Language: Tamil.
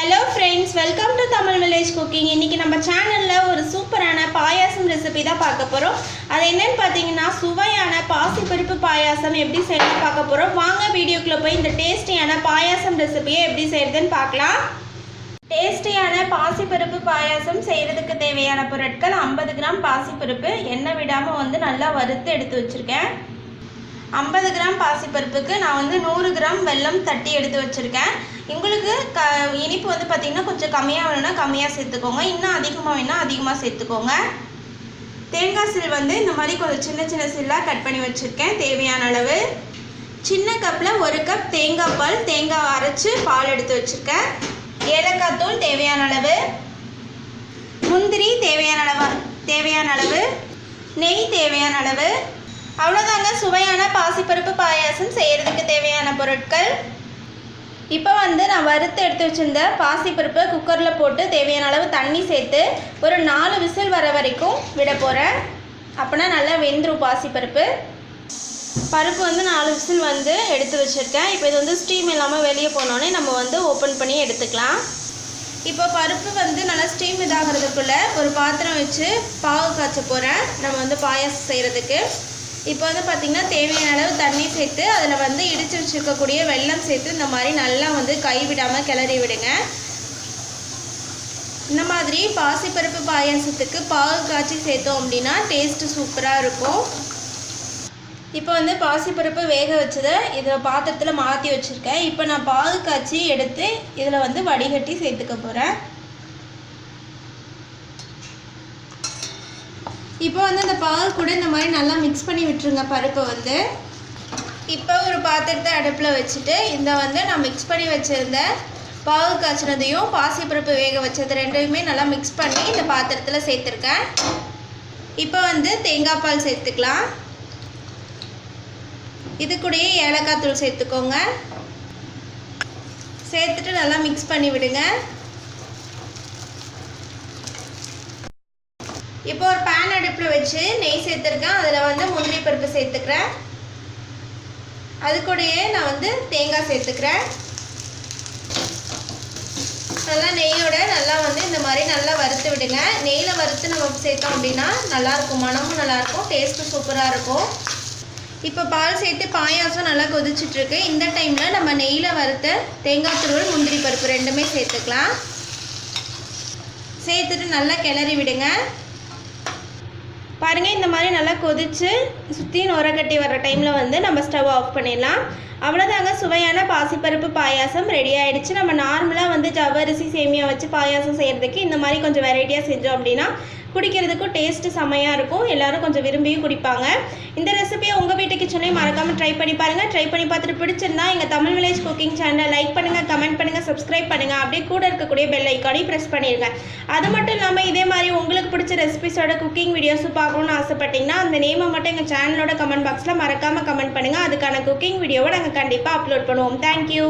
Hello friends, welcome to Tamil Village Cooking. இன்னைக்கு நம்ம சேனல்ல ஒரு சூப்பரான பாயாசம் ரெசிபி தான் பார்க்க போறோம். அது என்னன்னு பாத்தீங்கன்னா சுவையான பாசி பருப்பு பாயாசம் எப்படி செய்யணும்னு பார்க்க போறோம். வாங்க வீடியோக்குள்ள போய் இந்த டேஸ்டியான பாயாசம் ரெசிபியை எப்படி செய்யறதுன்னு பார்க்கலாம். டேஸ்டியான பாசி பருப்பு பாயாசம் செய்யறதுக்கு தேவையான பொருட்கள் 50 கிராம் பாசி பருப்பு எண்ணெய் விடாம நல்லா வறுத்து எடுத்து வச்சிருக்கேன். 50 கிராம் பாசிப்பருப்புக்கு நான் 100 கிராம் வெல்லம் தட்டி எடுத்து வச்சுருக்கேன். உங்களுக்கு இனிப்பு பார்த்திங்கன்னா கொஞ்சம் கம்மியாக வேணும்னா கம்மியாக சேர்த்துக்கோங்க, இன்னும் அதிகமாக வேணால் அதிகமாக சேர்த்துக்கோங்க. தேங்காய் சில் இந்த மாதிரி கொஞ்சம் சின்ன சின்ன சில்லாக கட் பண்ணி வச்சுருக்கேன். தேவையான அளவு சின்ன கப்பில் 1 கப் தேங்காய் பால், தேங்காய் அரைச்சி பால் எடுத்து வச்சுருக்கேன். ஏலக்காய் தூள் தேவையான அளவு, முந்திரி தேவையான அளவு, நெய் தேவையான அளவு. அவ்வளோதாங்க சுவையான பாசிப்பருப்பு பாயாசம் செய்கிறதுக்கு தேவையான பொருட்கள். இப்போ நான் வறுத்து எடுத்து வச்சுருந்த பாசிப்பருப்பை குக்கரில் போட்டு தேவையான அளவு தண்ணி சேர்த்து ஒரு 4 விசில் வர வரைக்கும் விட போகிறேன். அப்போனா நல்லா வெந்துடும் பாசிப்பருப்பு. பருப்பு 4 விசில் எடுத்து வச்சுருக்கேன். இப்போ இது ஸ்டீம் இல்லாமல் வெளியே போனோடனே நம்ம ஓப்பன் பண்ணி எடுத்துக்கலாம். இப்போ பருப்பு நல்லா ஸ்டீம் இதாகிறதுக்குள்ளே ஒரு பாத்திரம் வச்சு பாகு காய்ச்ச போகிறேன். நம்ம பாயாசம் செய்கிறதுக்கு இப்போ பார்த்திங்கன்னா தேவையான அளவு தண்ணி சேர்த்து அதில் இடித்து வச்சுருக்கக்கூடிய வெல்லம் சேர்த்து இந்த மாதிரி நல்லா கைவிடாமல் கிளறி விடுங்க. இந்த மாதிரி பாசிப்பருப்பு பாயாசத்துக்கு பாகு காய்ச்சி சேர்த்தோம் அப்படின்னா டேஸ்ட்டு சூப்பராக இருக்கும். இப்போ பாசிப்பருப்பு வேக வச்சதை இதில் பாத்திரத்தில் மாற்றி வச்சுருக்கேன். இப்போ நான் பாகு காய்ச்சி எடுத்து இதில் வடிகட்டி சேர்த்துக்க போகிறேன். இப்போ இந்த பாகு கூட இந்த மாதிரி நல்லா மிக்ஸ் பண்ணி விட்டுருங்க பருப்பை. இப்போ ஒரு பாத்திரத்தை அடுப்பில் வச்சுட்டு நான் மிக்ஸ் பண்ணி வச்சுருந்த பாகு காய்ச்சினதையும் பாசிப்பருப்பு வேக வச்சது ரெண்டையுமே நல்லா மிக்ஸ் பண்ணி இந்த பாத்திரத்தில் சேர்த்துருக்கேன். இப்போ தேங்காய் பால் சேர்த்துக்கலாம். இது கூடயே ஏலக்காய் தூள் சேர்த்துக்கோங்க. சேர்த்துட்டு நல்லா மிக்ஸ் பண்ணி விடுங்க. இப்போ ஒரு பேன் அடுப்பில் வச்சு நெய் சேர்த்துருக்கேன். அதில் முந்திரி பருப்பு சேர்த்துக்கிறேன். அது கூடயே நான் தேங்காய் சேர்த்துக்கிறேன். நல்லா நெய்யோட நல்லா இந்த மாதிரி நல்லா வறுத்து விடுங்க. நெய்யில் வறுத்து நம்ம சேர்த்தோம் அப்படின்னா நல்லாயிருக்கும், மனமும் நல்லாயிருக்கும், டேஸ்ட்டும் சூப்பராக இருக்கும். இப்போ பால் சேர்த்து பாயாசம் நல்லா கொதிச்சிட்ருக்கு. இந்த டைமில் நம்ம நெய்யில் வறுத்த தேங்காய் துருவல், முந்திரி பருப்பு ரெண்டுமே சேர்த்துக்கலாம். சேர்த்துட்டு நல்லா கிளறி விடுங்க. பாருங்கள், இந்த மாதிரி நல்லா கொதித்து சுற்றி நுரக்கட்டி வர டைமில் நம்ம ஸ்டவ் ஆஃப் பண்ணிடலாம். அவ்வளோதாங்க சுவையான பாசிப்பருப்பு பாயாசம் ரெடி ஆகிடுச்சு. நம்ம நார்மலாக ஜவ்வரிசி சேமியா வச்சு பாயாசம் செய்கிறதுக்கு இந்த மாதிரி கொஞ்சம் வெரைட்டியாக செஞ்சோம் அப்படின்னா குடிக்கிறதுக்கும் டேஸ்ட்டு செம்மையாக இருக்கும். எல்லோரும் கொஞ்சம் விரும்பியும் குடிப்பாங்க. இந்த ரெசிபியை உங்கள் வீட்டு கிச்சனையும் மறக்காமல் ட்ரை பண்ணி பாருங்கள். ட்ரை பண்ணி பார்த்துட்டு பிடிச்சிருந்தா எங்கள் தமிழ் வில்லேஜ் குக்கிங் சேனலை லைக் பண்ணுங்கள், கமெண்ட் பண்ணுங்கள், சப்ஸ்கிரைப் பண்ணுங்கள். அப்படியே கூட இருக்கக்கூடிய பெல் ஐக்கானையும் ப்ரெஸ் பண்ணிடுங்க. அது மட்டும் இல்லாமல் இதே மாதிரி உங்களுக்கு பிடிச்ச ரெசிபிஸோட குக்கிங் வீடியோஸும் பார்க்கணுன்னு ஆசைப்பட்டீங்கன்னா அந்த நேமை மட்டும் எங்கள் சேனலோட கமெண்ட் பாக்ஸில் மறக்காமல் கமெண்ட் பண்ணுங்கள். அதுக்கான குக்கிங் வீடியோவை நாங்கள் கண்டிப்பாக அப்லோட் பண்ணுவோம். தேங்க்யூ.